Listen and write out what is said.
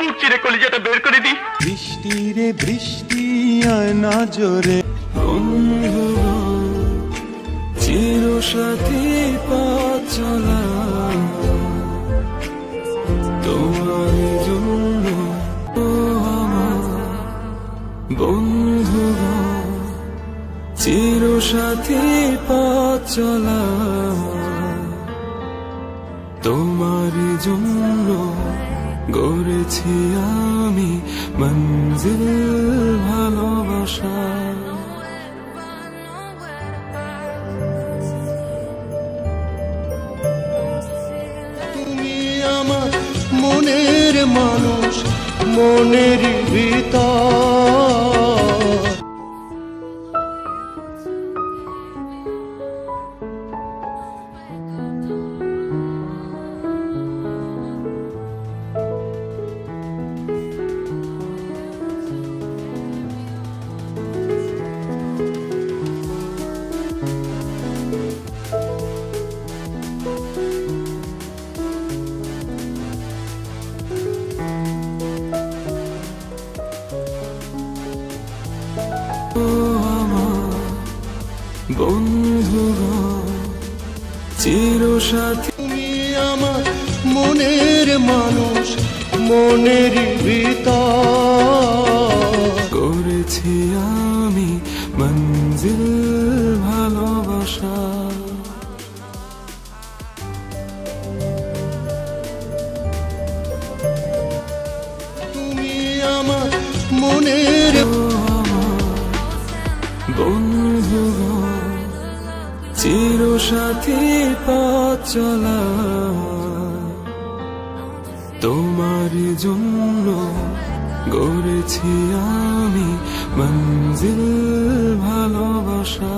বুক চিরে কলিজাটা বের করে দি। বৃষ্টি রে বৃষ্টি আয় না জোরে, বন্ধু চির সাথী পথ চলা তোমার জন্য। ও আমার বন্ধু চির সাথী পথ চলা তোমার জন্য গড়েছি আমি মঞ্জিল ভালোবাসা। তুমি আমার মনের মানুষ, মনের ভিতর বন্ধুগণ চির সাথী। তুমি আমার মনের মানুষ, মনের ভিতর করেছি আমি মঞ্জিল ভালোবাসা। তুমি আমার মনের বন্ধুগণ চির সাথী পথ চলা তোমার জন্য গড়েছি আমি মঞ্জিল ভালোবাসা।